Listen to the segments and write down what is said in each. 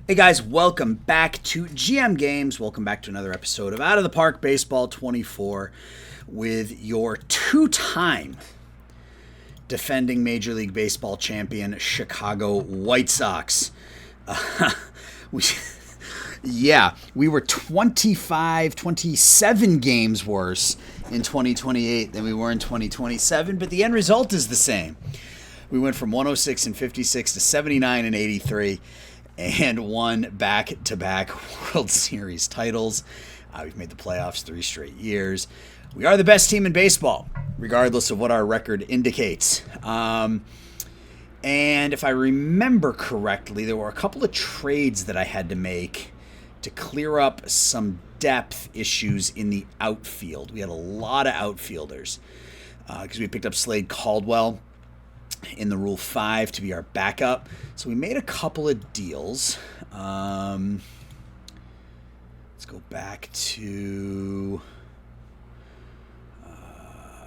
Hey guys, welcome back to GM Games. Welcome back to another episode of Out of the Park Baseball 24 with your two-time defending Major League Baseball champion Chicago White Sox. We were 27 games worse in 2028 than we were in 2027, but the end result is the same. We went from 106 and 56 to 79 and 83. And won back-to-back World Series titles. We've made the playoffs 3 straight years. We are the best team in baseball, regardless of what our record indicates. And if I remember correctly, there were a couple of trades that I had to make to clear up some depth issues in the outfield. We had a lot of outfielders because we picked up Slade Caldwell in the Rule 5 to be our backup. So we made a couple of deals. Let's go back to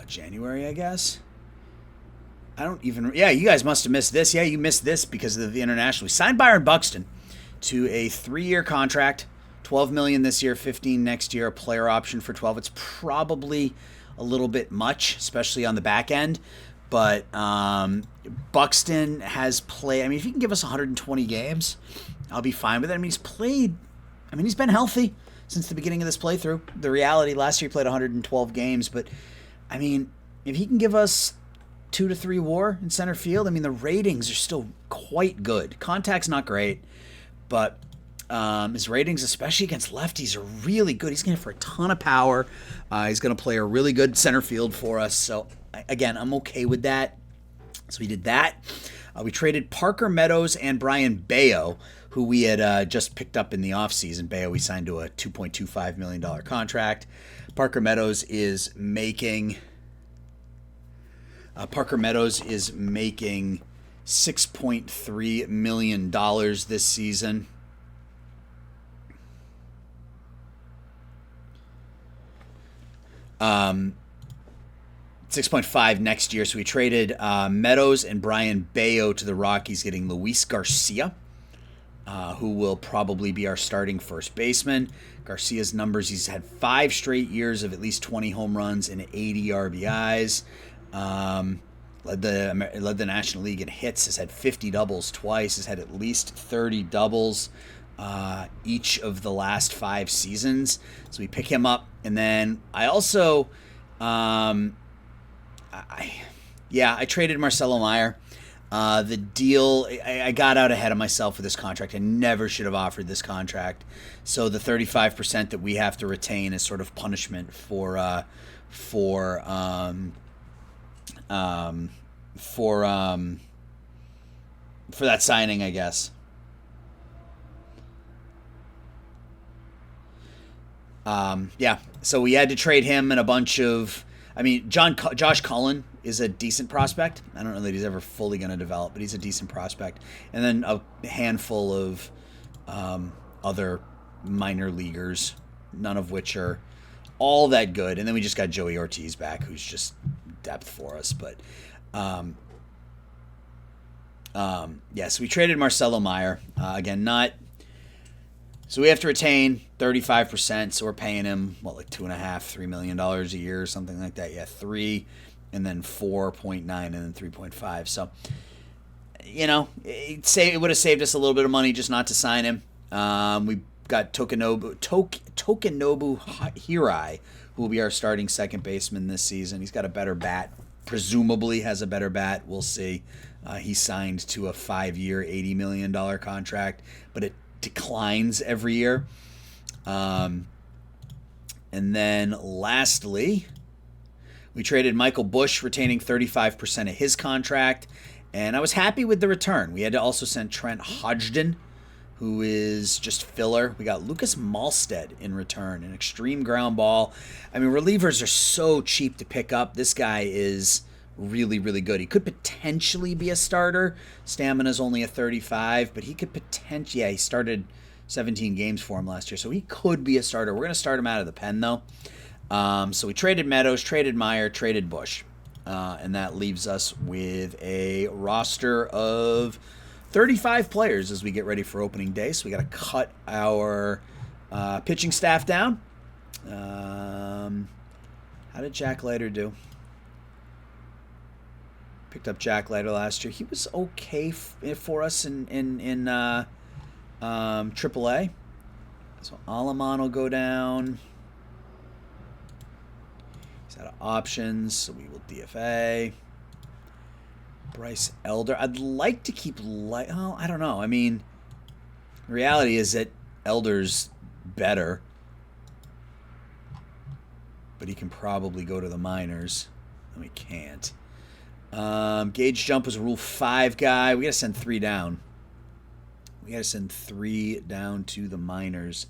January, I guess. You guys must have missed this. Yeah, you missed this because of the international. We signed Byron Buxton to a 3-year contract, $12 million this year, $15 next year, a player option for $12. It's probably a little bit much, especially on the back end. But Buxton has played. I mean, if he can give us 120 games, I'll be fine with it. I mean, he's been healthy since the beginning of this playthrough. The reality, last year he played 112 games. But, I mean, if he can give us 2 to 3 WAR in center field, I mean, the ratings are still quite good. Contact's not great, but his ratings, especially against lefties, are really good. He's going to hit for a ton of power. He's going to play a really good center field for us. So, again, I'm okay with that. So we did that. We traded Parker Meadows and Brian Bayo, who we had just picked up in the offseason. Bayo we signed to a $2.25 million contract. Parker Meadows is making $6.3 million this season. 6.5 next year. So we traded Meadows and Brian Bayo to the Rockies, getting Luis Garcia, who will probably be our starting first baseman. Garcia's numbers, he's had 5 straight years of at least 20 home runs and 80 RBIs. Led the National League in hits, has had 50 doubles twice, has had at least 30 doubles each of the last 5 seasons. So we pick him up. And then I also... I traded Marcelo Meyer. The deal, I got out ahead of myself with this contract. I never should have offered this contract. So the 35% that we have to retain is sort of punishment for that signing, I guess. So we had to trade him and a bunch of... I mean, Josh Cullen is a decent prospect. I don't know that he's ever fully going to develop, but he's a decent prospect. And then a handful of other minor leaguers, none of which are all that good. And then we just got Joey Ortiz back, who's just depth for us. But, so we traded Marcelo Meyer. Again, not... So we have to retain 35%, so we're paying him, like $2.5-3 million a year or something like that. Yeah, 3, and then 4.9, and then 3.5. So, it would have saved us a little bit of money just not to sign him. We got Tokunobu Hirai, who will be our starting second baseman this season. He's got a better bat, presumably has a better bat. We'll see. He signed to a 5-year, $80 million contract, but it declines every year. And then lastly, we traded Michael Busch, retaining 35% of his contract, and I was happy with the return. We had to also send Trent Hodgson, who is just filler. We got Lucas Malstead in return, an extreme ground ball. I mean, relievers are so cheap to pick up. This guy is really, really good. He could potentially be a starter. Stamina's only a 35, but he could potentially... Yeah, he started 17 games for him last year, so he could be a starter. We're going to start him out of the pen, though. So we traded Meadows, traded Meyer, traded Busch, and that leaves us with a roster of 35 players as we get ready for opening day, so we got to cut our pitching staff down. How did Jack Leiter do? Picked up Jack Leiter last year. He was okay for us in AAA. So Alaman will go down. He's out of options, so we will DFA. Bryce Elder. I'd like to keep I don't know. I mean, the reality is that Elder's better, but he can probably go to the minors. And we can't. Gauge Jump was a Rule 5 guy. We got to send 3 down. We got to send 3 down to the minors.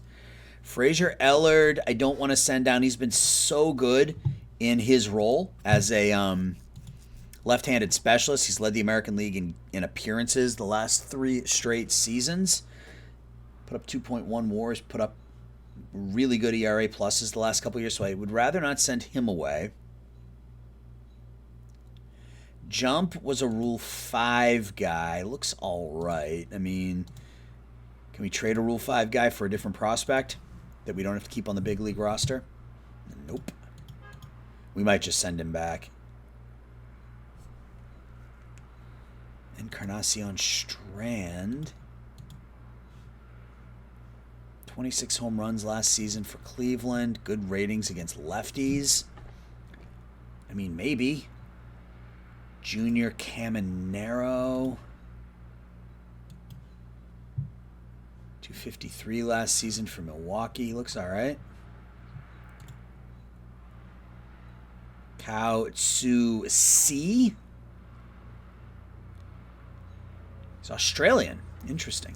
Frazier Ellard, I don't want to send down. He's been so good in his role as a left-handed specialist. He's led the American League in appearances the last 3 straight seasons. Put up 2.1 WARs, put up really good ERA pluses the last couple of years, so I would rather not send him away. Jump was a Rule 5 guy. Looks all right. I mean, can we trade a Rule 5 guy for a different prospect that we don't have to keep on the big league roster? Nope. We might just send him back. Encarnacion Strand. 26 home runs last season for Cleveland. Good ratings against lefties. I mean, maybe. Junior Caminero. 253 last season for Milwaukee. Looks all right. Kao-Tsu C. He's Australian. Interesting.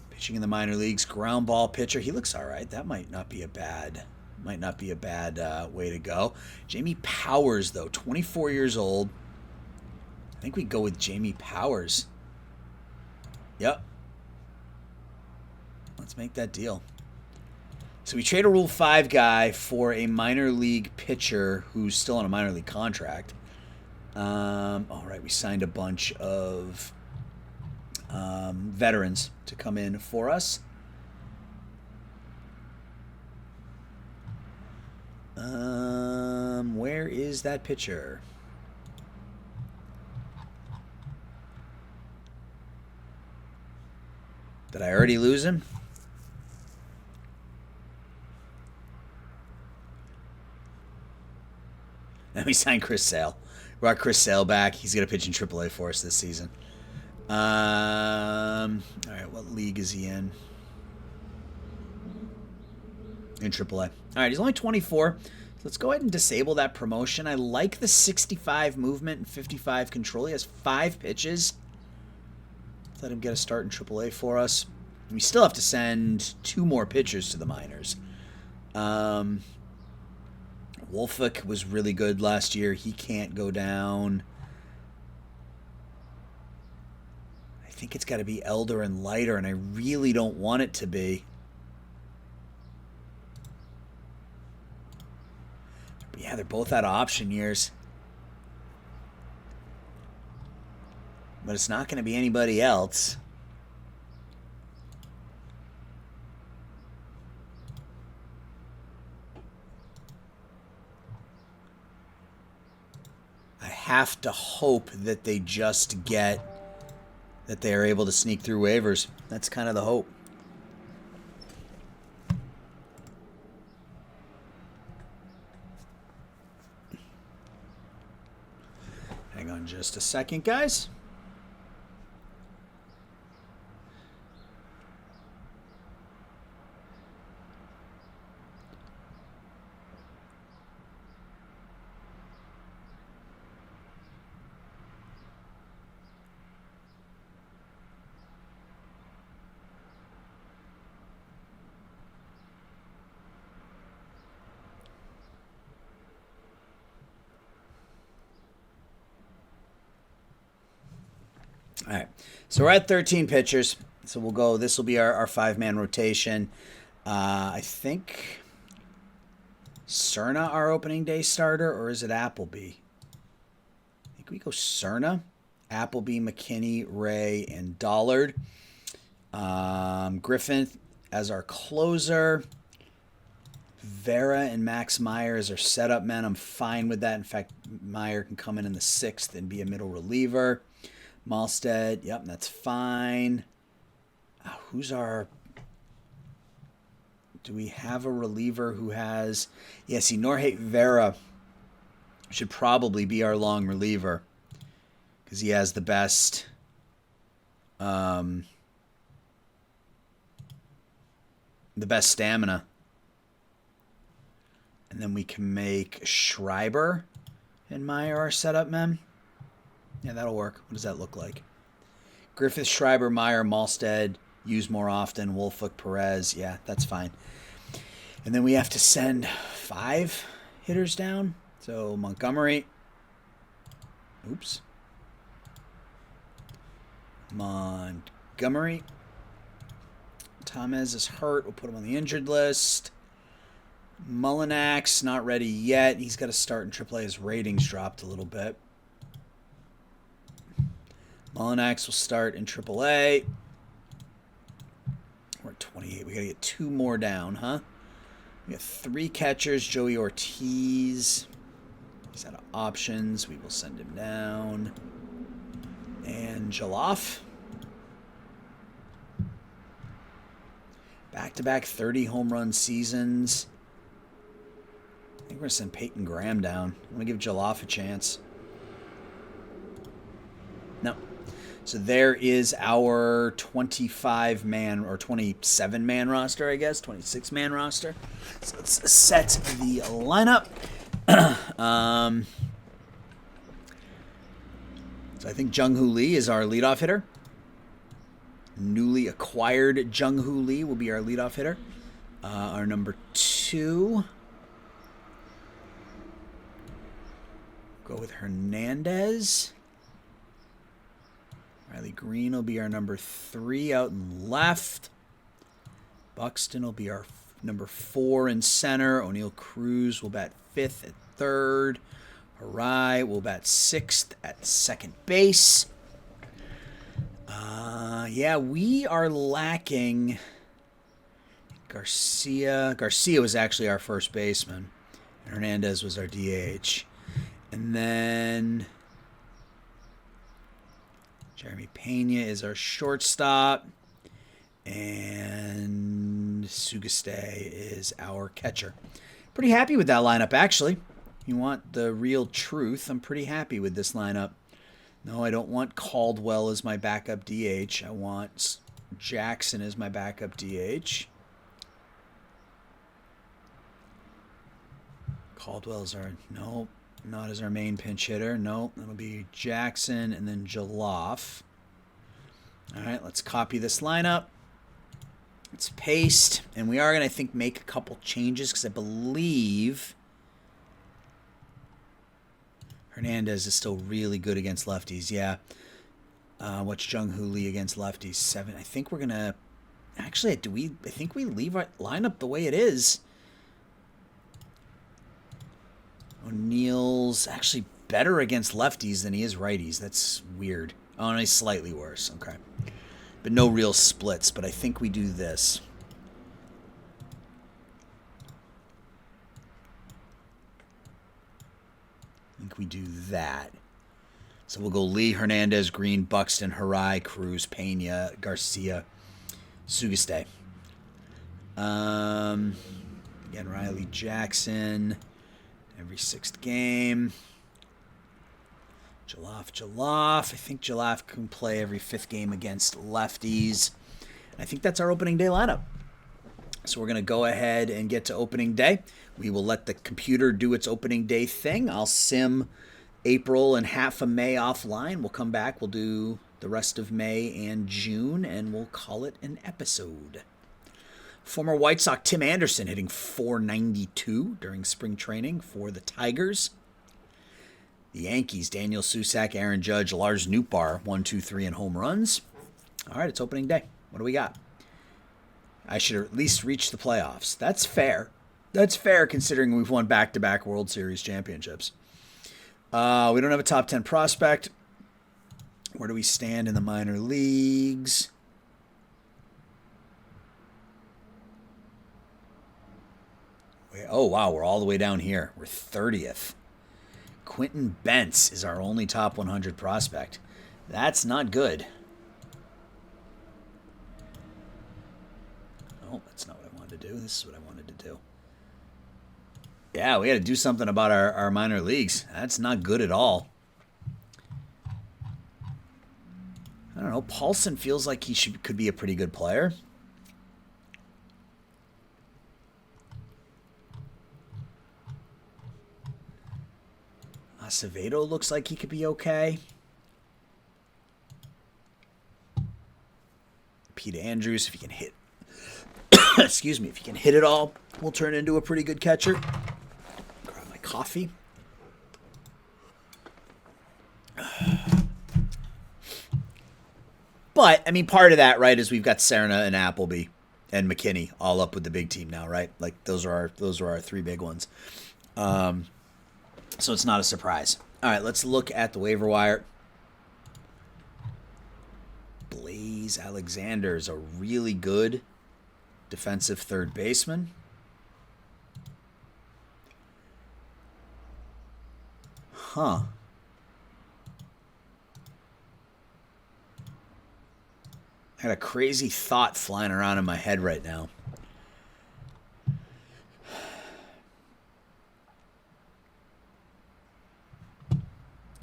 Pitching in the minor leagues. Ground ball pitcher. He looks all right. That might not be a bad way to go. Jamie Powers, though, 24 years old. I think we go with Jamie Powers. Yep. Let's make that deal. So we trade a Rule 5 guy for a minor league pitcher who's still on a minor league contract. All right, we signed a bunch of veterans to come in for us. Where is that pitcher? Did I already lose him? And we signed Chris Sale. Brought Chris Sale back. He's going to pitch in AAA for us this season. All right, what league is he in? In AAA. All right, he's only 24. So let's go ahead and disable that promotion. I like the 65 movement and 55 control. He has 5 pitches. Let him get a start in AAA for us. We still have to send 2 more pitchers to the minors. Wolfick was really good last year. He can't go down. I think it's got to be Elder and Leiter, and I really don't want it to be. But yeah, they're both out of option years. But it's not going to be anybody else. I have to hope that they just get, that they are able to sneak through waivers. That's kind of the hope. Hang on just a second, guys. All right, so we're at 13 pitchers. So we'll go, this will be our 5-man rotation. I think Cerna our opening day starter, or is it Appleby? I think we go Cerna Appleby, McKinney, Ray, and Dollard. Griffin as our closer. Vera and Max Meyer as our setup men. I'm fine with that. In fact, Meyer can come in the 6th and be a middle reliever. Malstead, yep, that's fine. Who's our... Do we have a reliever who has... Yeah, see, Norhate Vera should probably be our long reliever because he has the best... the best stamina. And then we can make Schreiber and Meyer our setup men. Yeah, that'll work. What does that look like? Griffith, Schreiber, Meyer, Malstead, use more often. Wolfuk, Perez. Yeah, that's fine. And then we have to send 5 hitters down. So Montgomery. Oops. Montgomery. Tomez is hurt. We'll put him on the injured list. Mullinax, not ready yet. He's got to start in AAA. His ratings dropped a little bit. Mullinax will start in AAA. We're at 28. We got to get 2 more down, huh? We got 3 catchers. Joey Ortiz. He's out of options. We will send him down. And Jaloff. Back-to-back 30 home run seasons. I think we're going to send Peyton Graham down. I'm going to give Jaloff a chance. No. So there is our 25-man or 27-man roster, I guess. 26-man roster. So let's set the lineup. So I think Jung Hoo Lee is our leadoff hitter. Newly acquired Jung Hoo Lee will be our leadoff hitter. Our number 2... Go with Hernandez. Riley Green will be our number 3 out in left. Buxton will be our number 4 in center. O'Neill Cruz will bat 5th at 3rd. Harai will bat 6th at second base. Yeah, we are lacking Garcia. Garcia was actually our first baseman. Hernandez was our DH. And then Jeremy Pena is our shortstop. And Sugeste is our catcher. Pretty happy with that lineup, actually. You want the real truth, I'm pretty happy with this lineup. No, I don't want Caldwell as my backup DH. I want Jackson as my backup DH. Caldwell's our... Nope. Not as our main pinch hitter. No, that'll be Jackson and then Jaloff. All right, let's copy this lineup. Let's paste. And we are going to, I think, make a couple changes because I believe Hernandez is still really good against lefties. Yeah. What's Jung Hoo Lee against lefties? 7. I think we're going to... Actually, I think we leave our lineup the way it is. O'Neill's actually better against lefties than he is righties. That's weird. Oh, and he's slightly worse. Okay. But no real splits. But I think we do this. I think we do that. So we'll go Lee, Hernandez, Green, Buxton, Harai, Cruz, Pena, Garcia, Sugeste. Again, Riley Jackson. Every 6th game. Jaloff. I think Jaloff can play every 5th game against lefties. I think that's our opening day lineup. So we're going to go ahead and get to opening day. We will let the computer do its opening day thing. I'll sim April and half of May offline. We'll come back. We'll do the rest of May and June, and we'll call it an episode. Former White Sox Tim Anderson hitting .492 during spring training for the Tigers. The Yankees, Daniel Susac, Aaron Judge, Lars Nootbaar, 1, 2, 3 in home runs. All right, it's opening day. What do we got? I should at least reach the playoffs. That's fair. That's fair considering we've won back-to-back World Series championships. We don't have a top 10 prospect. Where do we stand in the minor leagues? Oh, wow, we're all the way down here. We're 30th. Quentin Bentz is our only top 100 prospect. That's not good. Oh, that's not what I wanted to do. This is what I wanted to do. Yeah, we got to do something about our minor leagues. That's not good at all. I don't know. Paulson feels like he could be a pretty good player. Acevedo looks like he could be okay. Pete Andrews, if he can hit, excuse me, if he can hit it all, will turn into a pretty good catcher. Grab my coffee. But I mean, part of that, right, is we've got Serna and Appleby and McKinney all up with the big team now, right? Like those are our three big ones. So it's not a surprise. All right, let's look at the waiver wire. Blaze Alexander is a really good defensive third baseman. Huh. I got a crazy thought flying around in my head right now.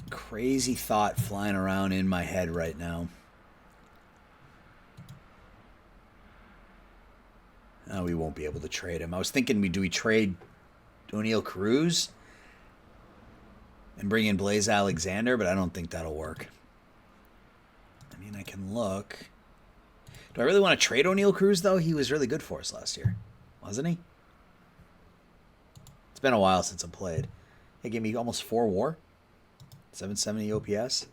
Crazy thought flying around in my head right now. Oh, we won't be able to trade him. I was thinking, do we trade O'Neal Cruz and bring in Blaze Alexander, but I don't think that'll work. I mean, I can look. Do I really want to trade O'Neal Cruz, though? He was really good for us last year, wasn't he? It's been a while since I played. He gave me almost 4 WAR. 770 OPS.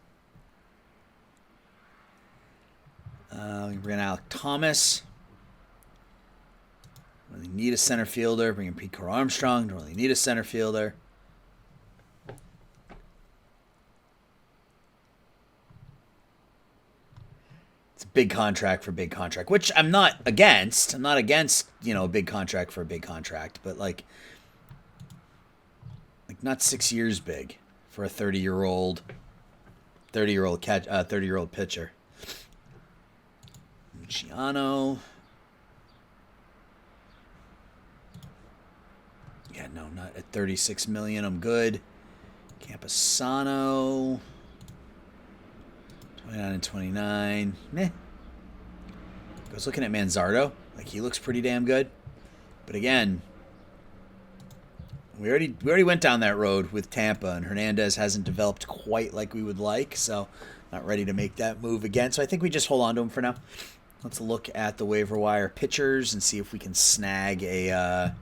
We bring in Alec Thomas. Don't really need a center fielder. Bring in Pete Armstrong. Don't really need a center fielder. It's a big contract for big contract, which I'm not against. I'm not against, a big contract for a big contract, but like not 6 years big for a 30-year-old pitcher. Luciano. Yeah, no, not at $36 million. I'm good. Campusano. 29 and 29. Meh. I was looking at Manzardo. Like, he looks pretty damn good. But again, we already went down that road with Tampa, and Hernandez hasn't developed quite like we would like, so not ready to make that move again. So I think we just hold on to him for now. Let's look at the waiver wire pitchers and see if we can snag an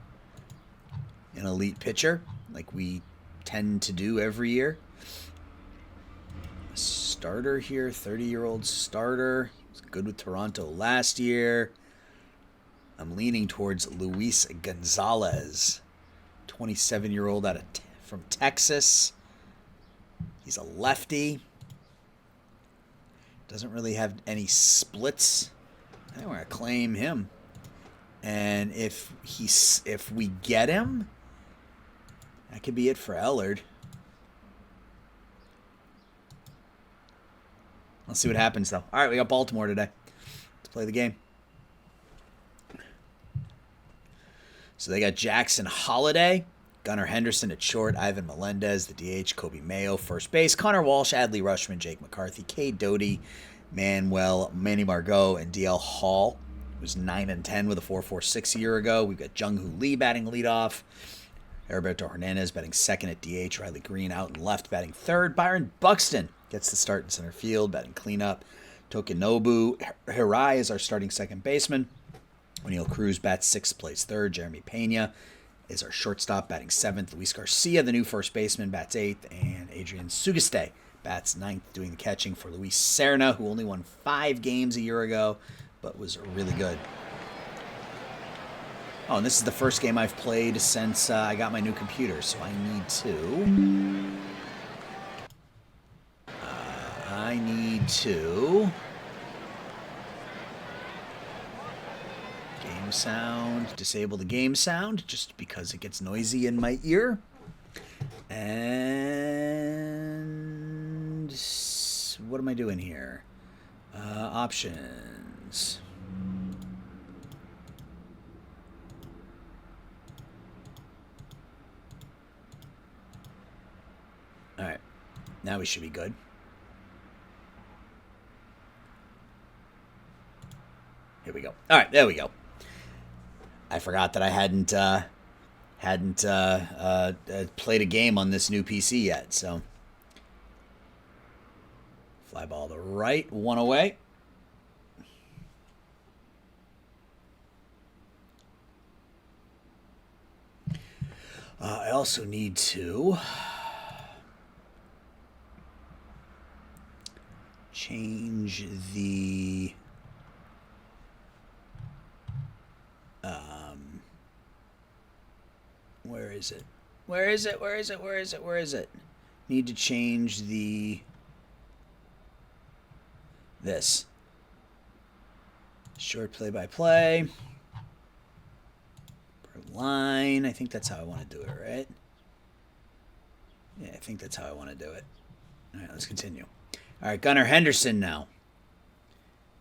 elite pitcher like we tend to do every year. A starter here, 30-year-old starter. He was good with Toronto last year. I'm leaning towards Luis Gonzalez. 27-year-old from Texas. He's a lefty. Doesn't really have any splits. I think we're gonna claim him. And if we get him, that could be it for Ellard. Let's see what happens though. All right, we got Baltimore today. Let's play the game. So they got Jackson Holiday, Gunnar Henderson at short, Ivan Melendez, the DH, Kobe Mayo, first base, Connor Walsh, Adley Rushman, Jake McCarthy, Cade Doty, Manny Margot, and DL Hall, who was 9 and 10 with a 4.46 a year ago. We've got Jung-Hoo Lee batting leadoff, Heriberto Hernandez batting second at DH, Riley Green out and left batting third, Byron Buxton gets the start in center field batting cleanup, Tokinobu Hirai is our starting second baseman. O'Neal Cruz bats sixth, plays third. Jeremy Pena is our shortstop, batting seventh. Luis Garcia, the new first baseman, bats eighth. And Adrian Sugiste bats ninth, doing the catching for Luis Serna, who only won 5 games a year ago, but was really good. Oh, and this is the first game I've played since I got my new computer, so I need to... I need to... Game sound. Disable the game sound just because it gets noisy in my ear. And... what am I doing here? Options. All right. Now we should be good. Here we go. All right, there we go. I forgot that I hadn't played a game on this new PC yet, so... Fly ball to right, one away. I also need to change the where is it? Where is it? Where is it? Where is it? Where is it? Need to change the this. Short play-by-play. Per line. I think that's how I want to do it, right? Yeah, I think that's how I want to do it. All right, let's continue. All right, Gunnar Henderson now.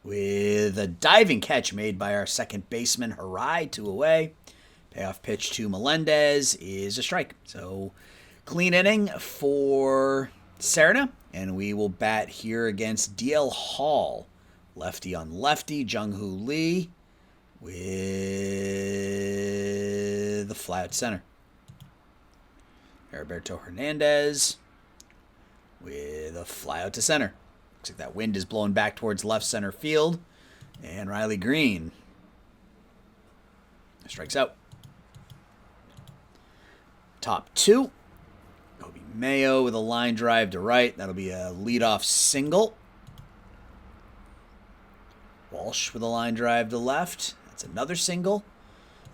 With a diving catch made by our second baseman, Harai, 2 away. Payoff pitch to Melendez is a strike. So, clean inning for Serna. And we will bat here against DL Hall. Lefty on lefty, Jung-Hoo Lee with the fly out center. Heriberto Hernandez with a fly out to center. Looks like that wind is blowing back towards left center field. And Riley Green strikes out. Top 2. Kobe Mayo with a line drive to right. That'll be a leadoff single. Walsh with a line drive to left. That's another single.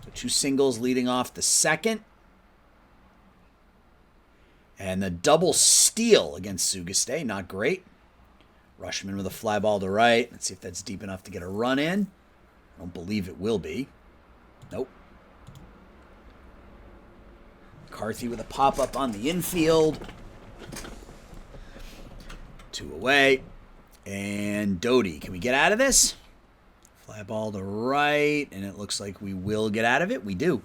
So 2 singles leading off the second. And the double steal against Sugiste. Not great. Rushman with a fly ball to right. Let's see if that's deep enough to get a run in. I don't believe it will be. Nope. McCarthy with a pop-up on the infield. 2 away. And Doty. Can we get out of this? Fly ball to right. And it looks like we will get out of it. We do.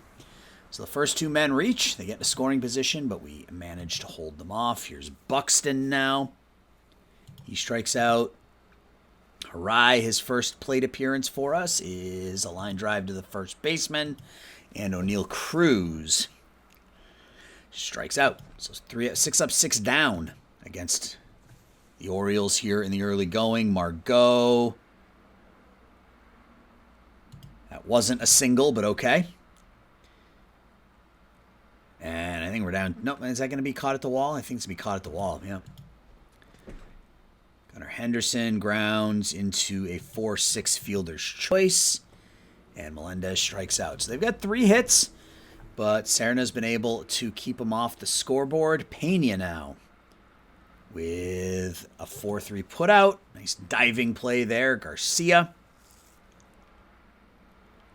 So the first 2 men reach. They get into scoring position, but we manage to hold them off. Here's Buxton now. He strikes out. Harai, his first plate appearance for us, is a line drive to the first baseman. And O'Neill Cruz strikes out. So 6 up, 6 down against the Orioles here in the early going. Margot. That wasn't a single, but okay. And I think we're down. Nope, is that going to be caught at the wall? I think it's going to be caught at the wall, yeah. Gunnar Henderson grounds into a 4-6 fielder's choice. And Melendez strikes out. So they've got 3 hits, but Serna's been able to keep them off the scoreboard. Pena now with a 4-3 putout. Nice diving play there. Garcia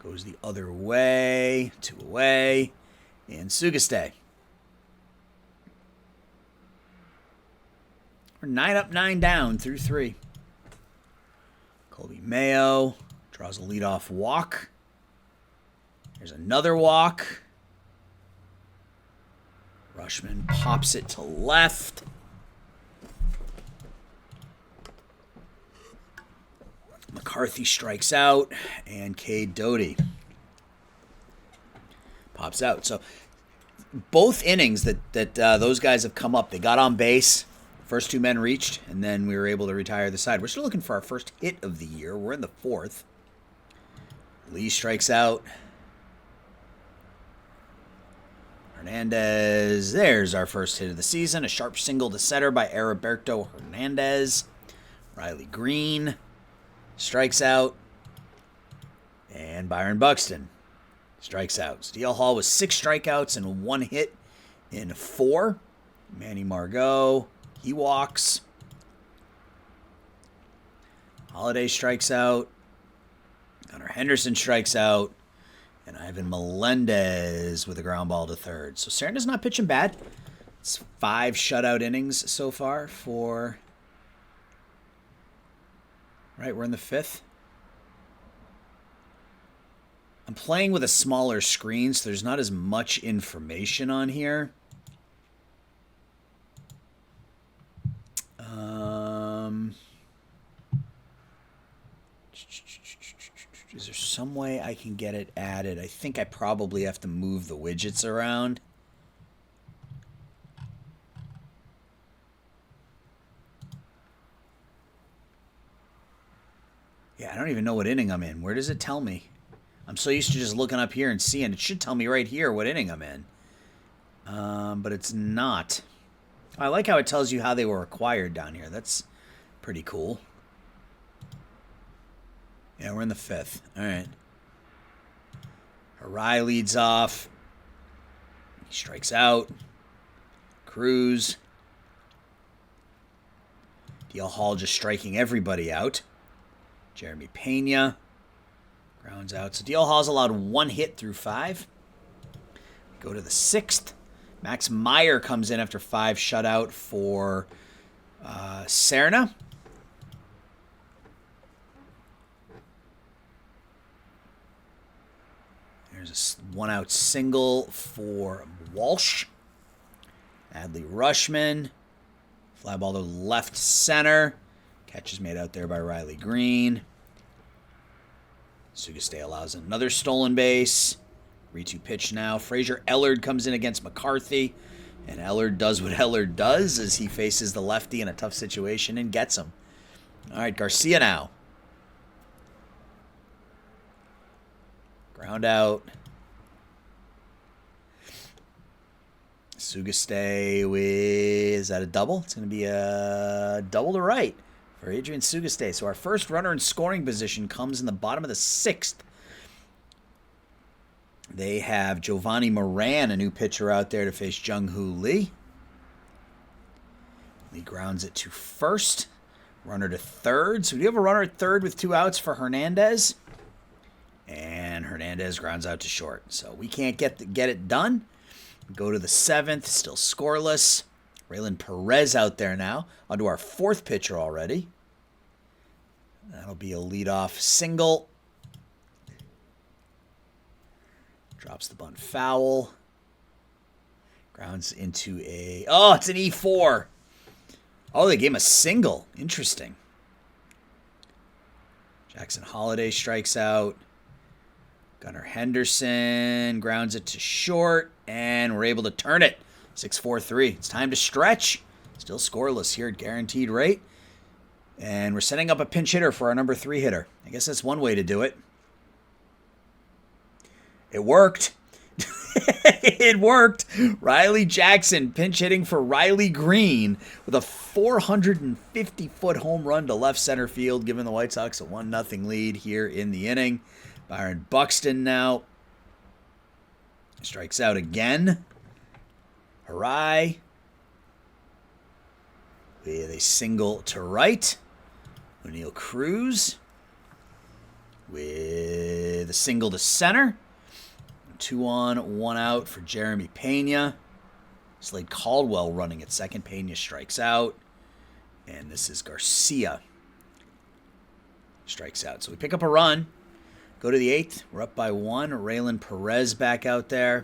goes the other way. 2 away. And Sugiste. We're 9 up, 9 down through 3. Colby Mayo draws a leadoff walk. There's another walk. Rushman pops it to left. McCarthy strikes out. And Cade Doty pops out. So both innings that those guys have come up, they got on base. First 2 men reached, and then we were able to retire the side. We're still looking for our first hit of the year. We're in the 4th. Lee strikes out. Hernandez. There's our first hit of the season. A sharp single to center by Heriberto Hernandez. Riley Green strikes out. And Byron Buxton strikes out. Steele Hall with 6 strikeouts and 1 hit in 4. Manny Margot. He walks. Holiday strikes out. Gunnar Henderson strikes out. And Ivan Melendez with a ground ball to third. So Serena's not pitching bad. It's 5 shutout innings so far for... Right, we're in the 5th. I'm playing with a smaller screen, so there's not as much information on here. Is there some way I can get it added? I think I probably have to move the widgets around. Yeah, I don't even know what inning I'm in. Where does it tell me? I'm so used to just looking up here and seeing. It should tell me right here what inning I'm in. But it's not. I like how it tells you how they were acquired down here. That's pretty cool. Yeah, we're in the 5th. All right. Harai leads off. He strikes out. Cruz. DL Hall just striking everybody out. Jeremy Pena grounds out. So DL Hall's allowed 1 hit through 5. Go to the 6th. Max Meyer comes in after 5 shutout for Serna. There's a 1-out single for Walsh. Adley Rushman. Fly ball to left center. Catch is made out there by Riley Green. Sugastay allows another stolen base. 3-2 pitch now. Fraser Ellard comes in against McCarthy. And Ellard does what Ellard does as he faces the lefty in a tough situation and gets him. All right, Garcia now. Ground out. Sugastay with... Is that a double? It's going to be a double to right for Adrian Sugastay. So our first runner in scoring position comes in the bottom of the 6th. They have Giovanni Moran, a new pitcher out there to face Jung-Hoo Lee. Lee grounds it to first. Runner to third. So we do have a runner at third with 2 outs for Hernandez. And Hernandez grounds out to short. So we can't get it done. Go to the 7th, still scoreless. Raylan Perez out there now. On to our 4th pitcher already. That'll be a leadoff single. Drops the bunt foul. Grounds into a... Oh, it's an E4. Oh, they gave him a single. Interesting. Jackson Holiday strikes out. Gunnar Henderson grounds it to short, and we're able to turn it. 6-4-3. It's time to stretch. Still scoreless here at guaranteed rate. And we're setting up a pinch hitter for our number 3 hitter. I guess that's one way to do it. It worked. It worked. Riley Jackson pinch hitting for Riley Green with a 450-foot home run to left center field, giving the White Sox a 1-0 lead here in the inning. Byron Buxton now strikes out again. Harai with a single to right. O'Neal Cruz with a single to center. 2 on, 1 out for Jeremy Pena. Slade Caldwell running at second. Pena strikes out. And this is Garcia. Strikes out. So we pick up a run. Go to the 8th. We're up by 1. Raylan Perez back out there.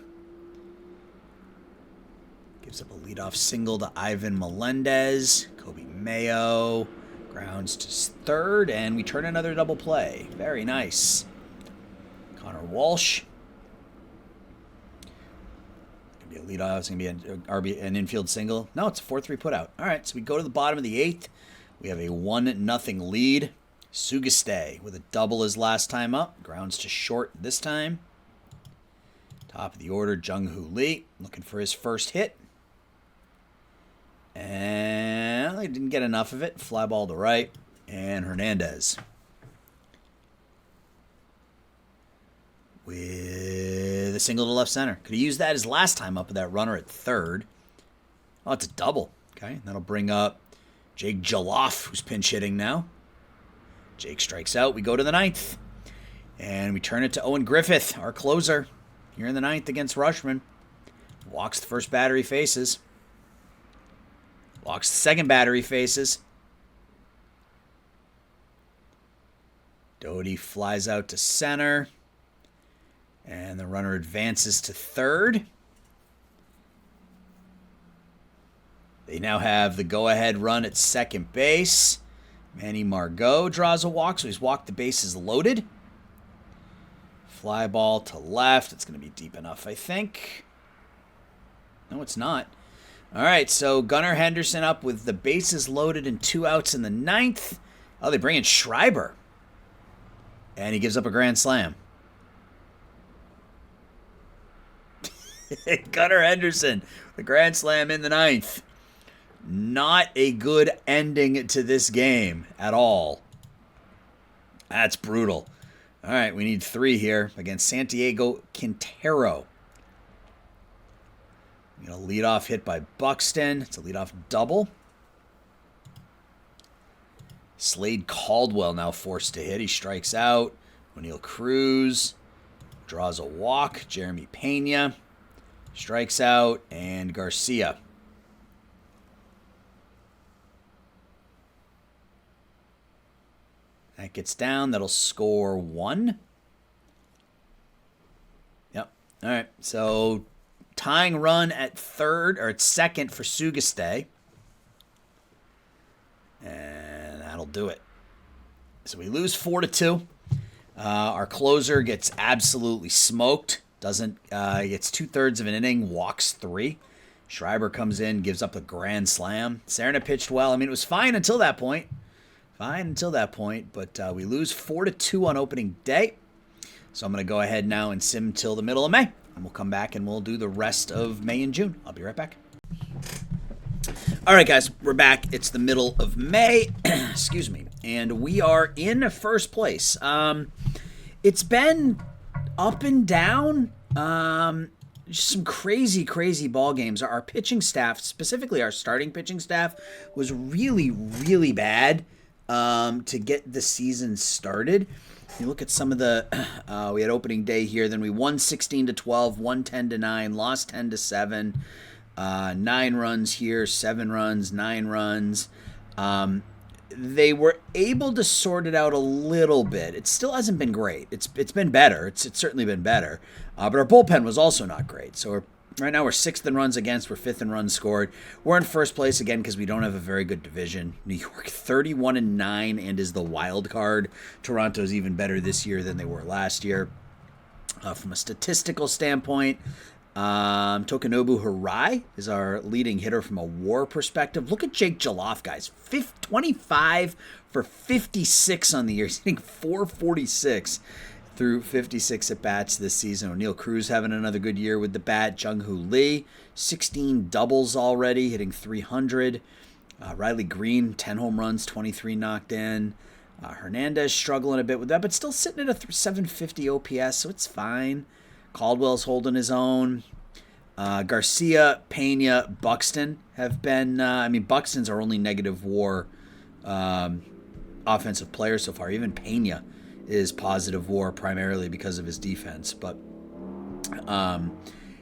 Gives up a leadoff single to Ivan Melendez. Kobe Mayo grounds to third. And we turn another double play. Very nice. Connor Walsh. A leadoff. It's going to be an infield single. No, it's a 4-3 putout. All right, so we go to the bottom of the 8th. We have a 1-0 lead. Sugastay with a double his last time up. Grounds to short this time. Top of the order, Jung-Hoo Lee looking for his first hit. And they didn't get enough of it. Fly ball to right. And Hernandez with a single to left center. Could have used that his last time up with that runner at third. Oh, it's a double. Okay, that'll bring up Jake Jaloff, who's pinch hitting now. Jake strikes out. We go to the 9th. And we turn it to Owen Griffith, our closer, here in the 9th against Rushman. Walks the first batter he faces. Walks the second batter he faces. Doty flies out to center. And the runner advances to third. They now have the go-ahead run at second base. Manny Margot draws a walk, so he's walked the bases loaded. Fly ball to left. It's going to be deep enough, I think. No, it's not. All right, so Gunnar Henderson up with the bases loaded and 2 outs in the 9th. Oh, they bring in Schreiber. And he gives up a grand slam. Gunnar Henderson, the grand slam in the 9th. Not a good ending to this game at all. That's brutal. All right, we need 3 here against Santiago Quintero. We got a leadoff hit by Buxton. It's a leadoff double. Slade Caldwell now forced to hit. He strikes out. O'Neal Cruz draws a walk. Jeremy Pena strikes out. And Garcia. That gets down. That'll score 1. Yep. All right. So tying run at third or at second for Sugastay. And that'll do it. So we lose 4-2. Our closer gets absolutely smoked. Doesn't gets 2/3 of an inning, walks 3. Schreiber comes in, gives up a grand slam. Serna pitched well. I mean, it was fine until that point. But we lose 4-2 on opening day. So I'm going to go ahead now and sim till the middle of May. And we'll come back and we'll do the rest of May and June. I'll be right back. All right, guys, we're back. It's the middle of May. Excuse me. And we are in first place. It's been up and down. Just some crazy, crazy ball games. Our pitching staff, specifically our starting pitching staff, was really, really bad to get the season started. You look at some of the, we had opening day here, then we won 16-12, won 10-9, lost 10-7, 9 runs here, 7 runs, 9 runs. They were able to sort it out a little bit. It still hasn't been great. It's been better. It's certainly been better. But our bullpen was also not great. So right now we're 6th in runs against. We're 5th in runs scored. We're in first place again because we don't have a very good division. New York 31-9 and is the wild card. Toronto's even better this year than they were last year. From a statistical standpoint, Tokunobu Hirai is our leading hitter from a WAR perspective. Look at Jake Jaloff, guys. 25 for 56 on the year. He's hitting 446 through 56 at-bats this season. O'Neal Cruz having another good year with the bat. Jung-Hoo Lee, 16 doubles already, hitting 300. Riley Green, 10 home runs, 23 knocked in. Hernandez struggling a bit with that, but still sitting at a 750 OPS, so it's fine. Caldwell's holding his own. Garcia, Pena, Buxton have been... Buxton's our only negative WAR offensive player so far. Even Pena is positive WAR primarily because of his defense. But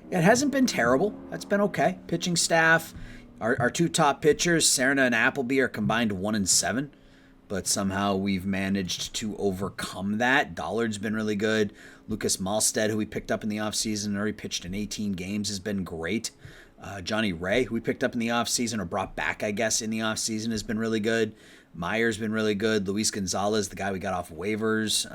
it hasn't been terrible. That's been okay. Pitching staff, our 2 top pitchers, Serna and Appleby, are combined 1-7. But somehow we've managed to overcome that. Dollard's been really good. Lucas Malstead, who we picked up in the offseason, already pitched in 18 games, has been great. Johnny Ray, who we picked up in the offseason, or brought back, I guess, in the offseason, has been really good. Meyer's been really good. Luis Gonzalez, the guy we got off waivers.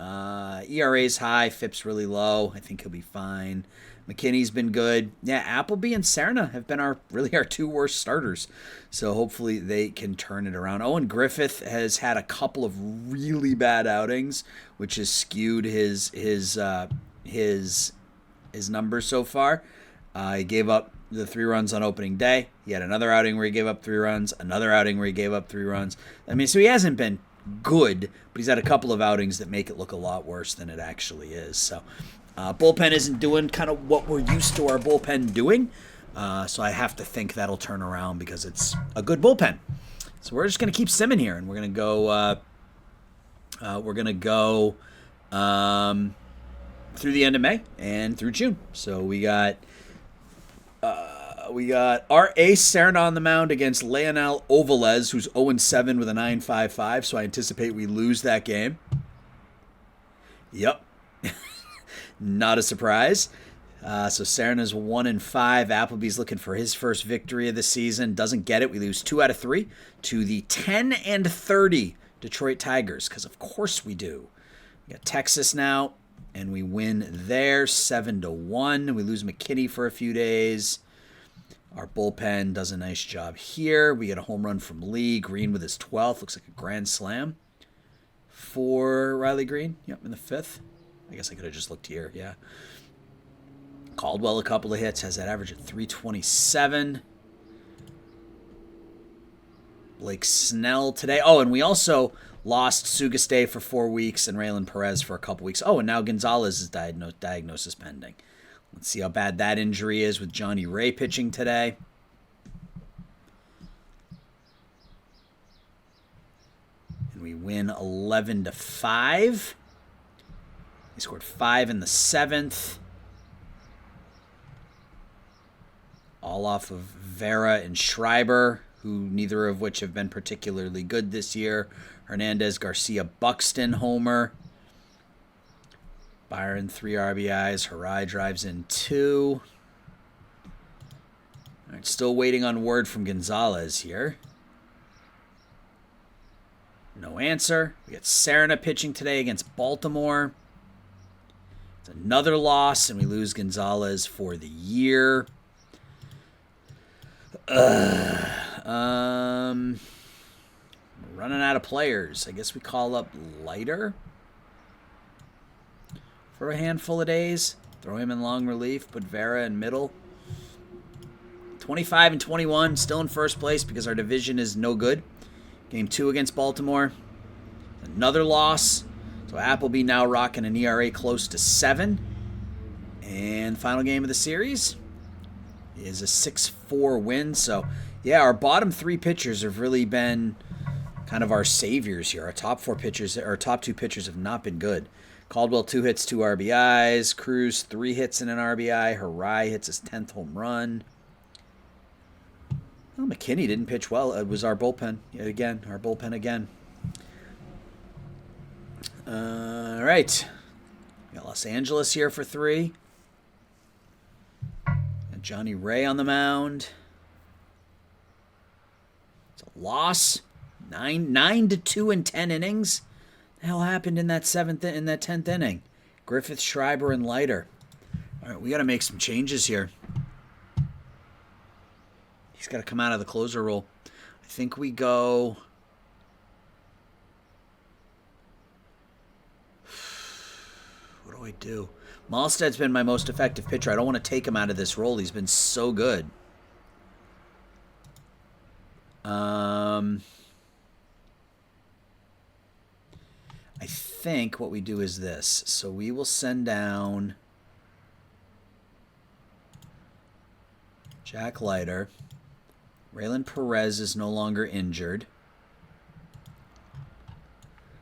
ERA's high, FIP's really low. I think he'll be fine. McKinney's been good. Yeah, Appleby and Serna have been our 2 worst starters. So hopefully they can turn it around. Owen Griffith has had a couple of really bad outings, which has skewed his numbers so far. He gave up the 3 runs on opening day. He had another outing where he gave up 3 runs, another outing where he gave up 3 runs. So he hasn't been good, but he's had a couple of outings that make it look a lot worse than it actually is. So bullpen isn't doing kind of what we're used to our bullpen doing. So I have to think that'll turn around because it's a good bullpen. So we're just going to keep simming here, and we're going to go We're going to go through the end of May and through June. So we got our ace Serna on the mound against Leonel Ovalez, who's 0-7 with a 9.55. So I anticipate we lose that game. Yep. Not a surprise. So Serna's 1-5. Appleby's looking for his first victory of the season. Doesn't get it. We lose 2 out of 3 to the 10-30 Detroit Tigers, because of course we do. We got Texas now, and we win there 7-1. We lose McKinney for a few days. Our bullpen does a nice job here. We get a home run from Lee. Green with his 12th. Looks like a grand slam for Riley Green. Yep, in the 5th. I guess I could have just looked here. Yeah. Caldwell, a couple of hits. Has that average at 327. Blake Snell today. Oh, and we also lost Sugastay for 4 weeks and Raylan Perez for a couple weeks. Oh, and now Gonzalez's diagnosis pending. Let's see how bad that injury is with Johnny Ray pitching today. And we win 11-5. He scored 5 in the 7th. All off of Vera and Schreiber, who neither of which have been particularly good this year. Hernandez, Garcia, Buxton, homer. Byron, 3 RBIs. Harai drives in 2. All right, still waiting on word from Gonzalez here. No answer. We got Serna pitching today against Baltimore. It's another loss, and we lose Gonzalez for the year. Running out of players. I guess we call up Leiter for a handful of days. Throw him in long relief. Put Vera in middle. 25-21. Still in first place because our division is no good. Game 2 against Baltimore. Another loss. So Appleby now rocking an ERA close to 7. And final game of the series is a 6-4 win. So, yeah, our bottom 3 pitchers have really been kind of our saviors here. Our top 2 pitchers have not been good. Caldwell, 2 hits, 2 RBIs. Cruz, 3 hits and an RBI. Harai hits his 10th home run. Well, McKinney didn't pitch well. It was our bullpen yet again. Our bullpen again. All right. We got Los Angeles here for 3. Got Johnny Ray on the mound. It's a loss. 9-2 in 10 innings. The hell happened in that 10th inning? Griffith, Schreiber, and Leiter. All right, we got to make some changes here. He's got to come out of the closer role. I think we go. What do I do? Malstead's been my most effective pitcher. I don't want to take him out of this role. He's been so good. I think what we do is this. So we will send down Jack Leiter. Raylan Perez is no longer injured.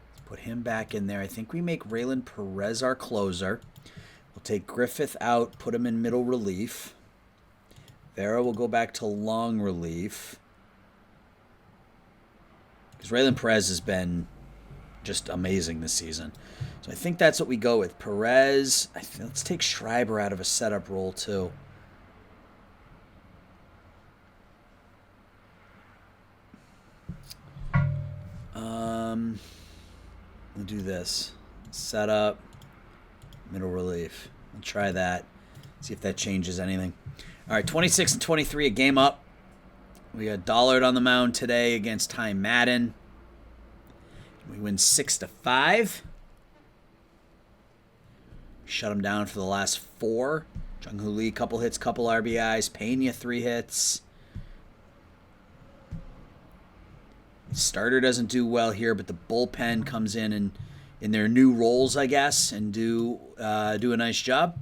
Let's put him back in there. I think we make Raylan Perez our closer. We'll take Griffith out, put him in middle relief. Vera will go back to long relief. Because Raylan Perez has been just amazing this season. So I think that's what we go with. Perez. Let's take Schreiber out of a setup role too. We'll do this. Setup, middle relief. We'll try that. See if that changes anything. All right, 26-23, a game up. We got Dollard on the mound today against Ty Madden. We win 6-5. Shut him down for the last 4. Jung-Hoo Lee, couple hits, couple RBIs. Pena, 3 hits. Starter doesn't do well here, but the bullpen comes in and in their new roles, I guess, and do a nice job.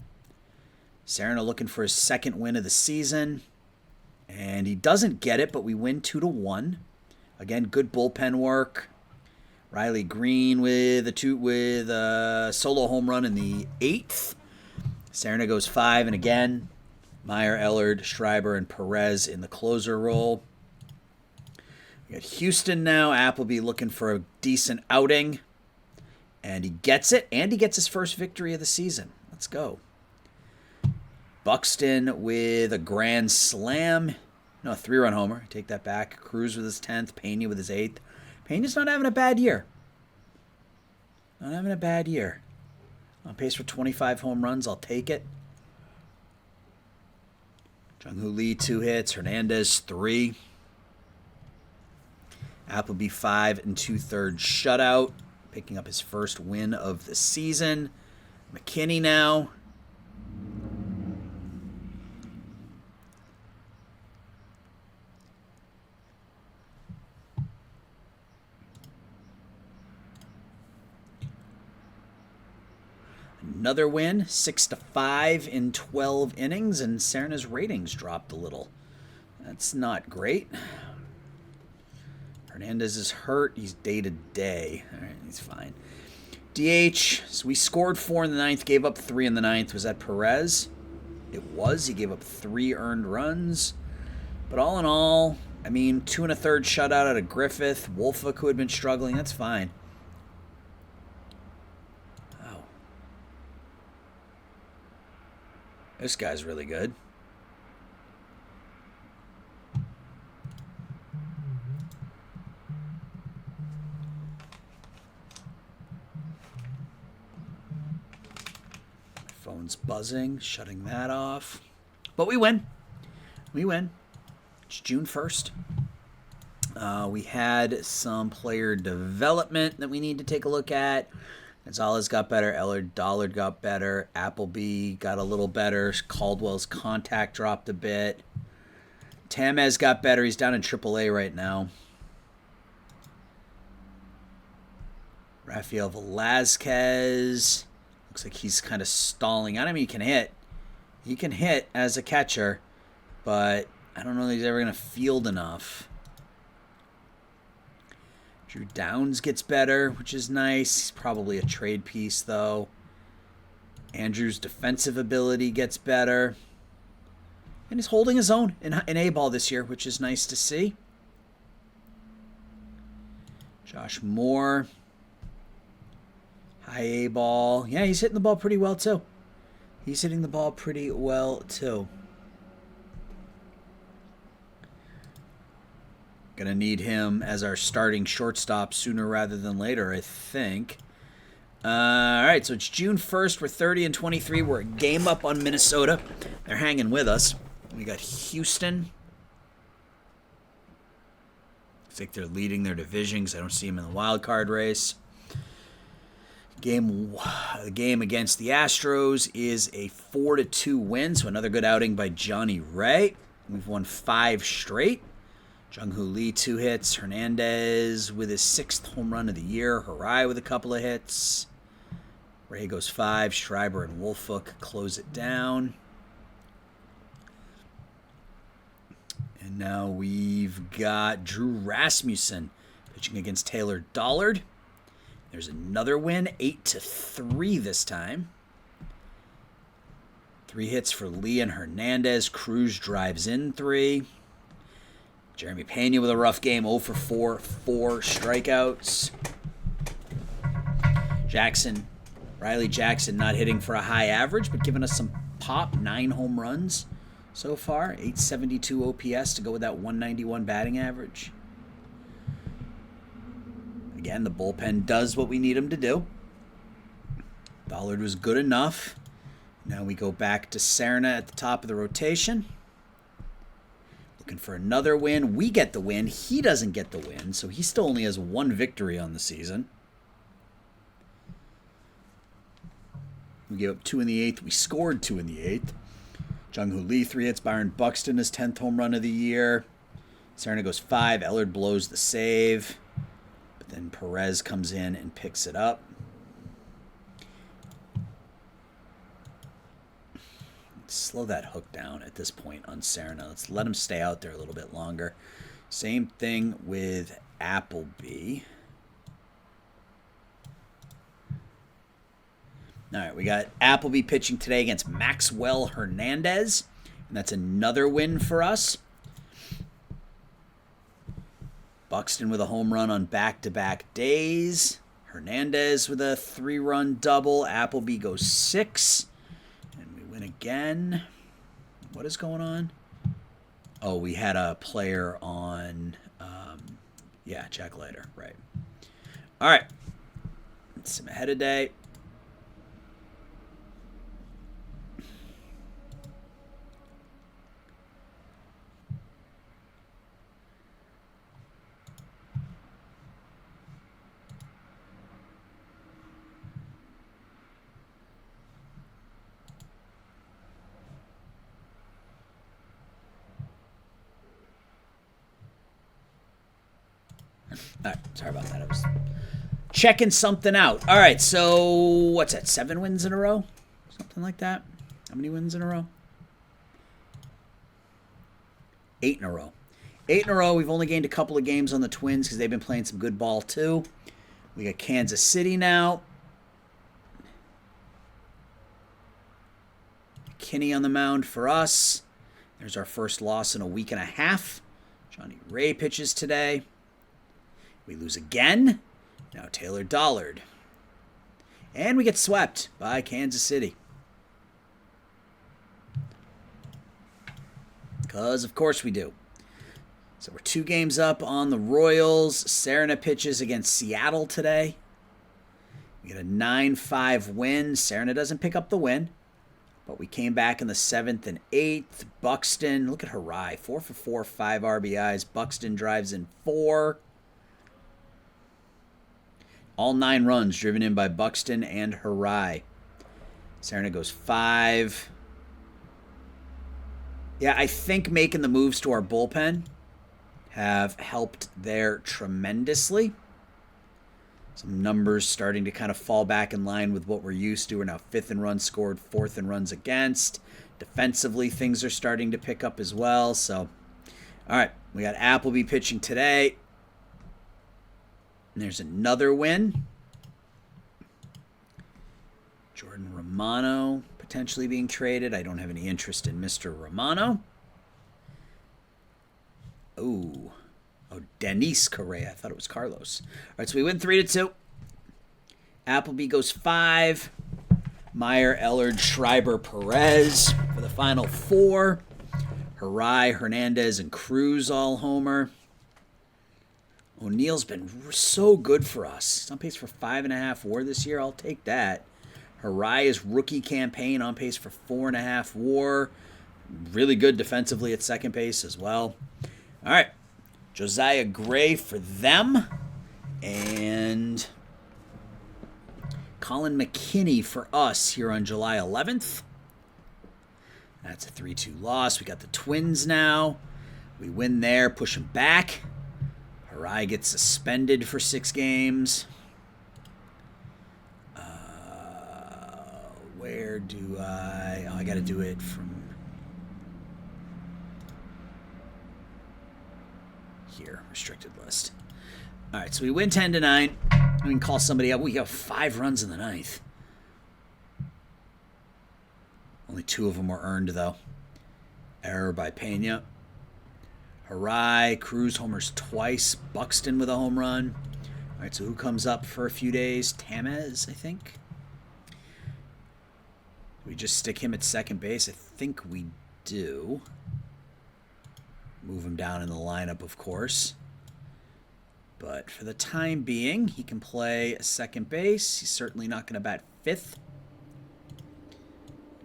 Serna looking for his 2nd win of the season, and he doesn't get it, but we win 2-1. Again, good bullpen work. Riley Green with a solo home run in the 8th. Serna goes 5, and again, Meyer, Ellard, Schreiber, and Perez in the closer role. We got Houston now. Appleby looking for a decent outing. And he gets it, and he gets his first victory of the season. Let's go. Buxton with a grand slam. No, 3-run homer. Take that back. Cruz with his 10th. Pena with his 8th. Pena's not having a bad year. Not having a bad year. On pace for 25 home runs. I'll take it. Jung-Hoo Lee, 2 hits. Hernandez, 3. Appleby, 5 2/3 shutout. Picking up his first win of the season. McKinney now. Another win, 6-5 in 12 innings, and Serna's ratings dropped a little. That's not great. Hernandez is hurt. He's day-to-day. All right, he's fine. DH, so we scored 4 in the 9th, gave up 3 in the 9th. Was that Perez? It was. He gave up 3 earned runs. But all in all, I mean, 2 1/3 shutout out of Griffith. Wolfuk, who had been struggling, that's fine. Wow. This guy's really good. Phone's buzzing, shutting that off. But we win. We win. It's June 1st. We had some player development that we need to take a look at. Gonzalez got better. Dollard got better. Appleby got a little better. Caldwell's contact dropped a bit. Tamez got better. He's down in AAA right now. Rafael Velazquez. Looks like he's kind of stalling. I mean, he can hit. He can hit as a catcher, but I don't know that he's ever going to field enough. Drew Downs gets better, which is nice. He's probably a trade piece, though. Andrew's defensive ability gets better. And he's holding his own in A-ball this year, which is nice to see. Josh Moore. High A-ball. Yeah, he's hitting the ball pretty well, too. He's hitting the ball pretty well, too. Gonna need him as our starting shortstop sooner rather than later, I think. All right, so it's June 1st. We're 30 and 23. We're a game up on Minnesota. They're hanging with us. We got Houston. I think they're leading their division because I don't see them in the wild card race. The game against the Astros is a 4-2 win, so another good outing by Johnny Ray. We've won 5 straight. Jung-Hoo Lee, 2 hits. Hernandez with his 6th home run of the year. Harai with a couple of hits. Ray goes 5. Schreiber and Wolfuk close it down. And now we've got Drew Rasmussen pitching against Taylor Dollard. There's another win, 8-3 this time. 3 hits for Lee and Hernandez. Cruz drives in 3. Jeremy Pena with a rough game, 0-for-4, 4 strikeouts. Riley Jackson not hitting for a high average, but giving us some pop, 9 home runs so far. 872 OPS to go with that 191 batting average. Again, the bullpen does what we need them to do. Dollard was good enough. Now we go back to Serna at the top of the rotation. Looking for another win. We get the win. He doesn't get the win, so he still only has 1 victory on the season. We gave up 2 in the 8th. We scored 2 in the 8th. Jung-Hoo Lee, 3 hits. Byron Buxton, his 10th home run of the year. Serna goes 5. Ellard blows the save. But then Perez comes in and picks it up. Slow that hook down at this point on Serna. Let's let him stay out there a little bit longer. Same thing with Appleby. All right, we got Appleby pitching today against Maxwell Hernandez, and that's another win for us. Buxton with a home run on back-to-back days. Hernandez with a 3-run double. Appleby goes 6, and we win again. What is going on? Oh, we had a player on, yeah, Jack Leiter, right. All right, some ahead of day. All right, sorry about that. I was checking something out. All right, so what's that, 7 wins in a row? Something like that? How many wins in a row? 8 in a row. 8 in a row. We've only gained a couple of games on the Twins because they've been playing some good ball too. We got Kansas City now. Kinney on the mound for us. There's our first loss in a week and a half. Johnny Ray pitches today. We lose again. Now Taylor Dollard. And we get swept by Kansas City. Because, of course, we do. So we're 2 games up on the Royals. Serna pitches against Seattle today. We get a 9-5 win. Serna doesn't pick up the win. But we came back in the 7th and 8th. Buxton, look at Harai. 4 for 4, 5 RBIs. Buxton drives in 4. All 9 runs driven in by Buxton and Harai. Serna goes 5. Yeah, I think making the moves to our bullpen have helped there tremendously. Some numbers starting to kind of fall back in line with what we're used to. We're now 5th in runs scored, 4th in runs against. Defensively, things are starting to pick up as well. So, all right, we got Appleby pitching today. And there's another win. Jordan Romano potentially being traded. I don't have any interest in Mr. Romano. Oh, Denise Correa. I thought it was Carlos. All right, so we win 3-2. Appleby goes 5. Meyer, Ellard, Schreiber, Perez for the final 4. Harai, Hernandez, and Cruz all homer. O'Neill's been so good for us. He's on pace for 5.5 WAR this year. I'll take that. Harai's rookie campaign on pace for 4.5 WAR. Really good defensively at second base as well. All right. Josiah Gray for them. And Colin McKinney for us here on July 11th. That's a 3-2 loss. We got the Twins now. We win there, push them back. Harai gets suspended for 6 games. Where do I... Oh, I got to do it from here, restricted list. All right, so we win 10-9. We can call somebody up. We got 5 runs in the 9th. Only 2 of them were earned, though. Error by Pena. Harai, Cruz homers twice. Buxton with a home run. All right, so who comes up for a few days? Tamez, I think. We just stick him at second base? I think we do. Move him down in the lineup, of course. But for the time being, he can play second base. He's certainly not going to bat 5th.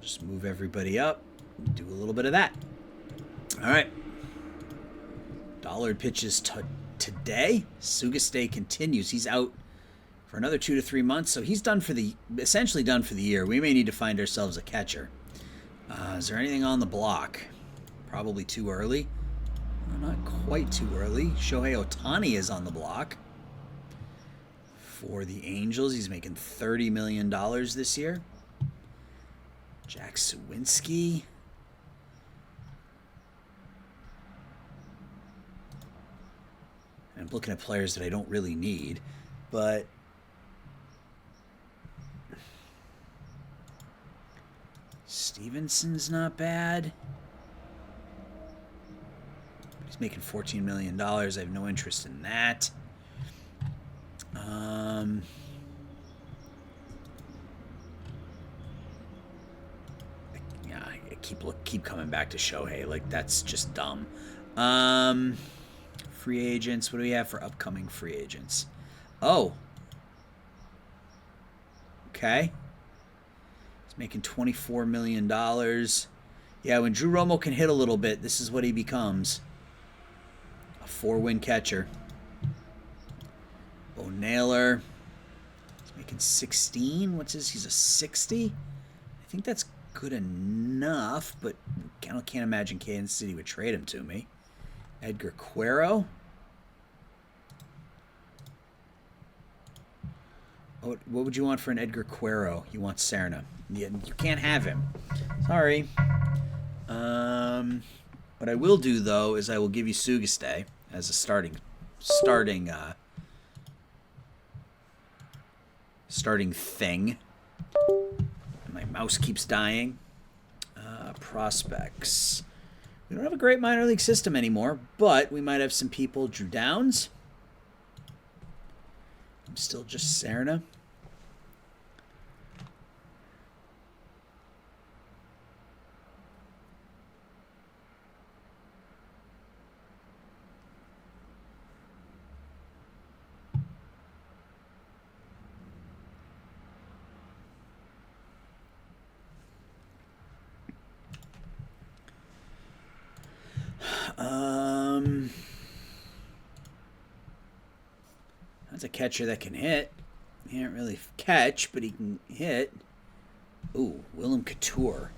Just move everybody up and do a little bit of that. All right. Dollard pitches today. Sugastay continues. He's out for another 2 to 3 months, so he's essentially done for the year. We may need to find ourselves a catcher. Is there anything on the block? Probably too early. Not quite too early. Shohei Ohtani is on the block for the Angels. He's making $30 million this year. Jack Sawinski. I'm looking at players that I don't really need, but Stevenson's not bad. He's making $14 million. I have no interest in that. Yeah, I keep coming back to Shohei. Like, that's just dumb. Free agents. What do we have for upcoming free agents? Oh. Okay. He's making $24 million. Yeah, when Drew Romo can hit a little bit, this is what he becomes. A 4-win catcher. Bo Naylor. He's making 16. What's this? He's a 60? I think that's good enough, but I can't imagine Kansas City would trade him to me. Edgar Quero. What would you want for an Edgar Quero? You want Serna. You can't have him. Sorry. What I will do, though, is I will give you Sugastay as a starting thing. My mouse keeps dying. Prospects. We don't have a great minor league system anymore, but we might have some people. Drew Downs. I'm still just Serna. That's a catcher that can hit. He can't really catch, but he can hit. Ooh, Willem Couture.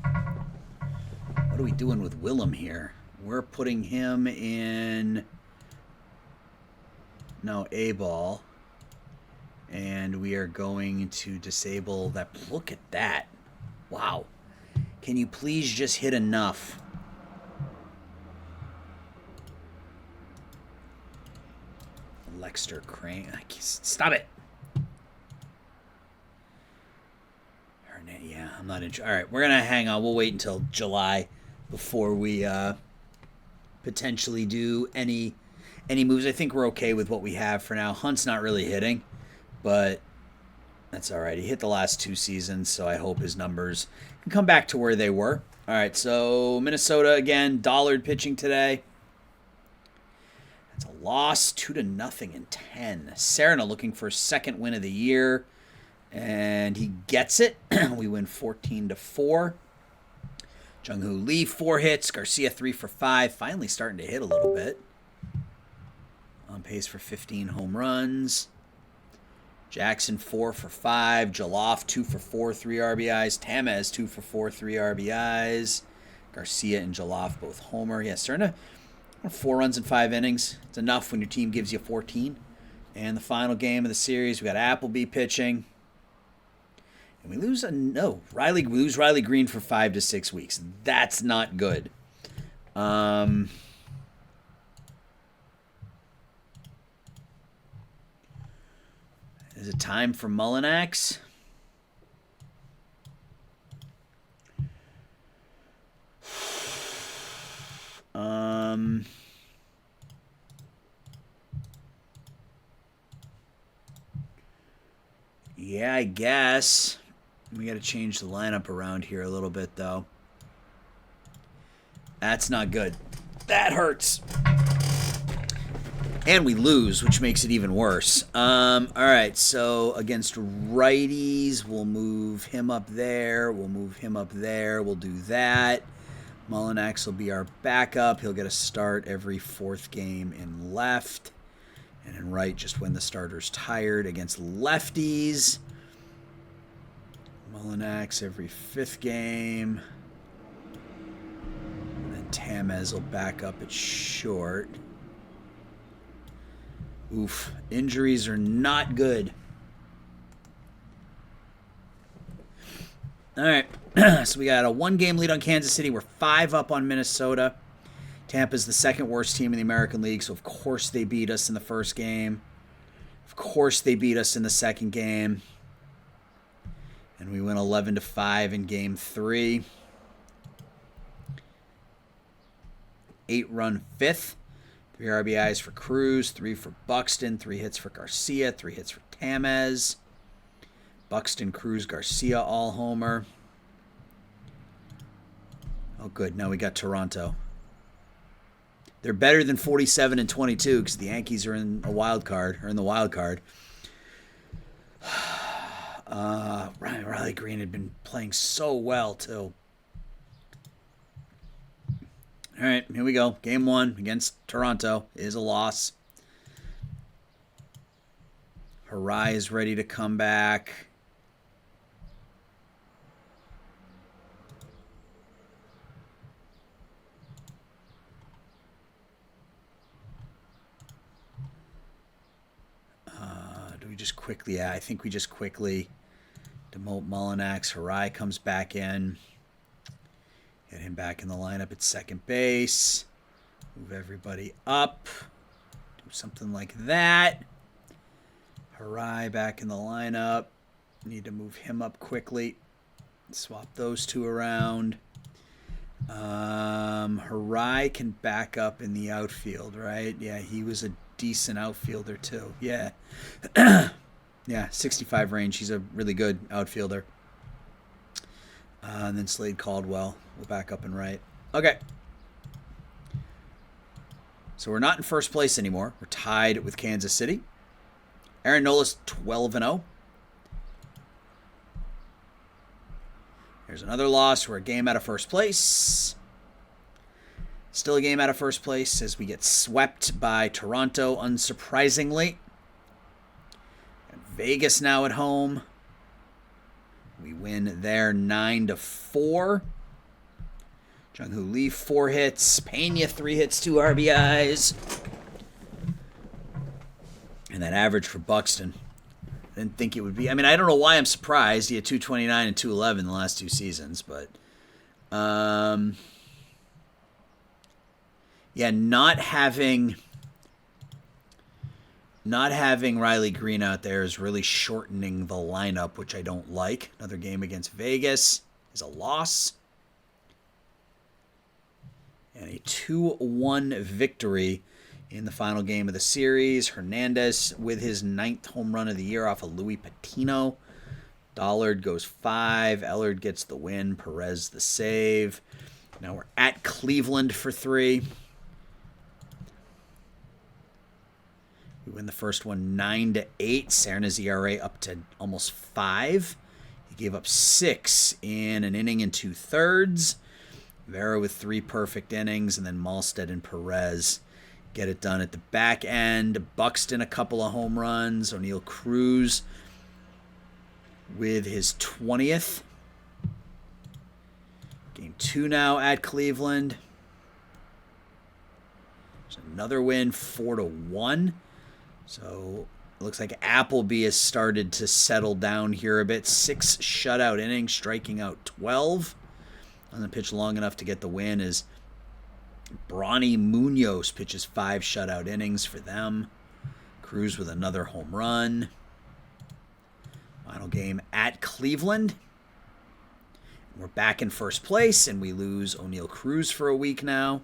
What are we doing with Willem here? We're putting him in... No, A-ball. And we are going to disable that. Look at that. Wow. Can you please just hit enough? Lexter Crane. Stop it. Yeah, I'm not interested. All right, we're going to hang on. We'll wait until July before we potentially do any moves. I think we're okay with what we have for now. Hunt's not really hitting, but that's all right. He hit the last 2 seasons, so I hope his numbers can come back to where they were. All right, so Minnesota, again, Dollard pitching today. It's a loss, 2-0 in 10. Serna looking for a second win of the year, and he gets it. We win 14-4. Jung-Hoo Lee 4 hits. Garcia 3 for 5. Finally starting to hit a little bit. On pace for 15 home runs. Jackson 4 for 5. Jaloff 2 for 4, 3 RBIs. Tamez 2 for 4, 3 RBIs. Garcia and Jaloff both homer. Yeah, Serna. 4 runs in 5 innings. It's enough when your team gives you 14. And the final game of the series, we got Appleby pitching. And we lose Riley Green for 5 to 6 weeks. That's not good. Is it time for Mullinax? Yeah, I guess. We got to change the lineup around here a little bit, though. That's not good. That hurts. And we lose, which makes it even worse. All right, so against righties, we'll move him up there. We'll move him up there. We'll do that. Mullinax will be our backup. He'll get a start every 4th game in left. And in right, just when the starter's tired against lefties. Mullinax every 5th game. And then Tamez will back up at short. Oof. Injuries are not good. All right. So we got a 1-game lead on Kansas City. We're 5 up on Minnesota. Tampa's the 2nd worst team in the American League, so of course they beat us in the 1st game. Of course they beat us in the 2nd game. And we win 11-5 in game 3. 8-run 5th. 3 RBIs for Cruz, 3 for Buxton, 3 hits for Garcia, 3 hits for Tamez. Buxton, Cruz, Garcia, all homer. Oh, good. Now we got Toronto. They're better than 47-22 because the Yankees are in a wild card, or in the wild card. Riley Green had been playing so well, too. All right, here we go. Game 1 against Toronto is a loss. Harai is ready to come back. Do we just quickly? Yeah, I think we just quickly demote Mullinax. Harai comes back in. Get him back in the lineup at second base. Move everybody up. Do something like that. Harai back in the lineup. Need to move him up quickly. Swap those two around. Harai can back up in the outfield, right? Yeah, he was a decent outfielder too. Yeah. Yeah, 65 range. He's a really good outfielder. And then Slade Caldwell will back up and right. Okay. So we're not in first place anymore. We're tied with Kansas City. Aaron Nola's 12-0. Here's another loss. We're a game out of first place. Still a game out of first place as we get swept by Toronto, unsurprisingly. And Vegas now at home. We win there 9-4. Jung-Hoo Lee 4 hits. Pena 3 hits, 2 RBIs. And that average for Buxton. I didn't think it would be. I mean, I don't know why I'm surprised. He had 229 and 211 the last 2 seasons, but yeah, not having Riley Green out there is really shortening the lineup, which I don't like. Another game against Vegas is a loss. And a 2-1 victory in the final game of the series. Hernandez with his 9th home run of the year off of Louis Patino. Dollard goes 5. Ellard gets the win. Perez the save. Now we're at Cleveland for 3. We win the first one 9-8. Serna's ERA up to almost 5. He gave up 6 in an inning and 2/3. Vera with 3 perfect innings, and then Malstead and Perez get it done at the back end. Buxton a couple of home runs. O'Neal Cruz with his 20th. Game 2 now at Cleveland. There's another win, 4-1. So it looks like Appleby has started to settle down here a bit. 6 shutout innings, striking out 12. Doesn't pitch long enough to get the win as Bronny Munoz pitches 5 shutout innings for them. Cruz with another home run. Final game at Cleveland. We're back in first place, and we lose O'Neal Cruz for a week now.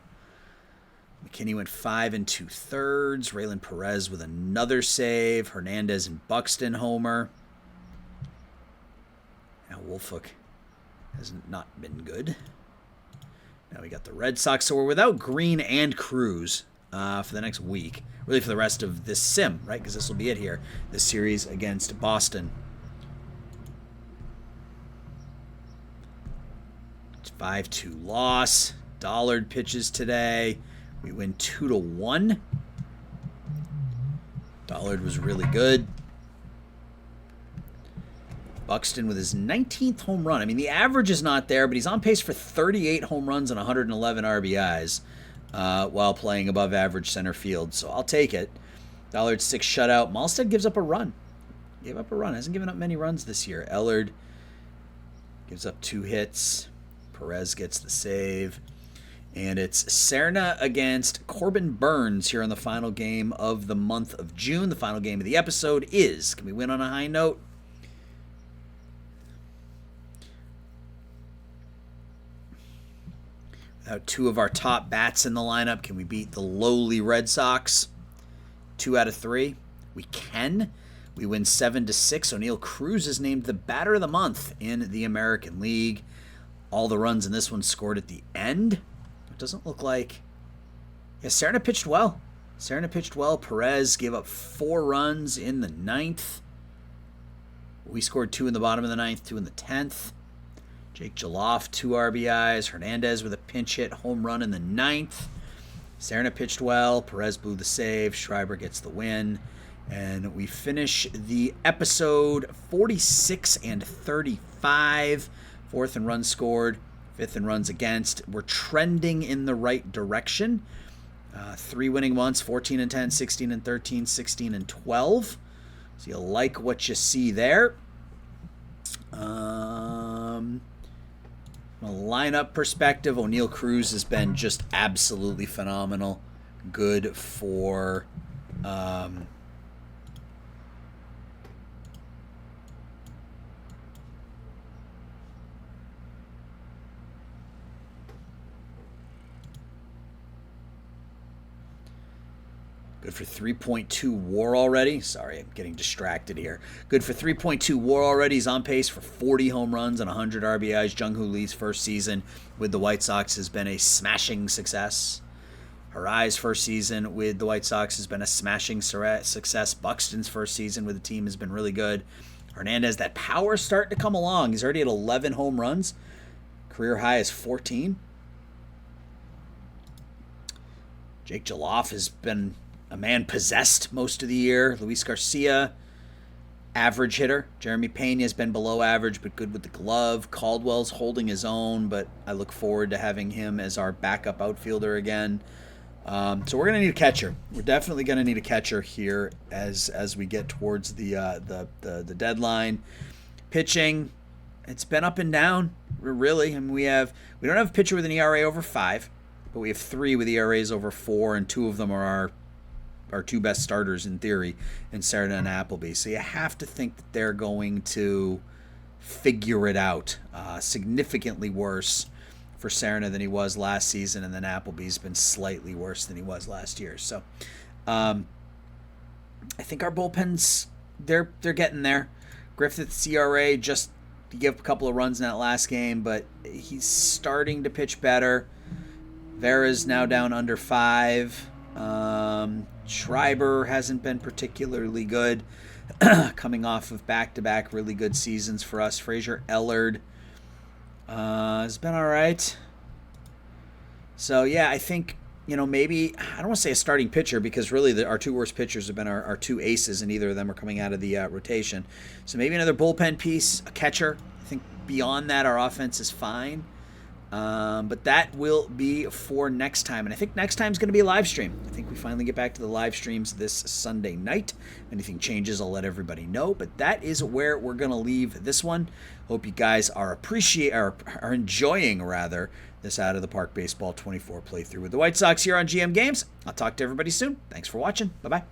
McKinney went 5 2/3. Raylan Perez with another save. Hernandez and Buxton homer. Now Wolfhook has not been good. Now we got the Red Sox. So we're without Green and Cruz for the next week. Really for the rest of this sim, right? Because this will be it here. This series against Boston. It's 5-2 loss. Dollard pitches today. We win 2-1. Dollard was really good. Buxton with his 19th home run. I mean, the average is not there, but he's on pace for 38 home runs and 111 RBIs while playing above average center field. So I'll take it. Dollard 6 shutout. Malstead gives up a run. Gave up a run. Hasn't given up many runs this year. Ellard gives up 2 hits. Perez gets the save. And it's Serna against Corbin Burns here on the final game of the month of June. The final game of the episode is, can we win on a high note? Two of our top bats in the lineup. Can we beat the lowly Red Sox? 2 out of 3. We can. We win 7-6. O'Neal Cruz is named the batter of the month in the American League. All the runs in this one scored at the end. It doesn't look like... Yeah, Serna pitched well. Perez gave up 4 runs in the 9th. We scored 2 in the bottom of the 9th, 2 in the 10th. Jake Jaloff, 2 RBIs. Hernandez with a pinch hit home run in the 9th. Serna pitched well. Perez blew the save. Schreiber gets the win. And we finish the episode 46-35. 4th in runs scored, 5th in runs against. We're trending in the right direction. 3 winning months, 14-10, 16-13, 16-12. So you like what you see there. From a lineup perspective, O'Neal Cruz has been just absolutely phenomenal. Good for good for 3.2 WAR already. Sorry, I'm getting distracted here. Good for 3.2 WAR already. He's on pace for 40 home runs and 100 RBIs. Jung-Hoo Lee's first season with the White Sox has been a smashing success. Harai's first season with the White Sox has been a smashing success. Buxton's first season with the team has been really good. Hernandez, that power's starting to come along. He's already at 11 home runs. Career high is 14. Jake Jaloff has been a man possessed most of the year. Luis Garcia, average hitter. Jeremy Pena has been below average, but good with the glove. Caldwell's holding his own, but I look forward to having him as our backup outfielder again. So we're going to need a catcher. We're definitely going to need a catcher here as we get towards the deadline. Pitching, it's been up and down, really. I mean, we don't have a pitcher with an ERA over 5, but we have 3 with ERAs over 4, and 2 of them are our 2 best starters in theory, in Serna and Appleby. So you have to think that they're going to figure it out. Significantly worse for Serna than he was last season, and then Appleby's been slightly worse than he was last year. So I think our bullpens, they're getting there. Griffith's ERA just he gave up a couple of runs in that last game, but he's starting to pitch better. Vera's now down under 5. Schreiber hasn't been particularly good, coming off of back-to-back really good seasons for us. Fraser Ellard has been all right. So, yeah, I think, maybe, I don't want to say a starting pitcher because really our 2 worst pitchers have been our 2 aces, and neither of them are coming out of the rotation. So maybe another bullpen piece, a catcher. I think beyond that, our offense is fine. But that will be for next time. And I think next time is going to be a live stream. I think we finally get back to the live streams this Sunday night. If anything changes, I'll let everybody know. But that is where we're going to leave this one. Hope you guys are enjoying this Out of the Park Baseball 24 playthrough with the White Sox here on GM Games. I'll talk to everybody soon. Thanks for watching. Bye-bye.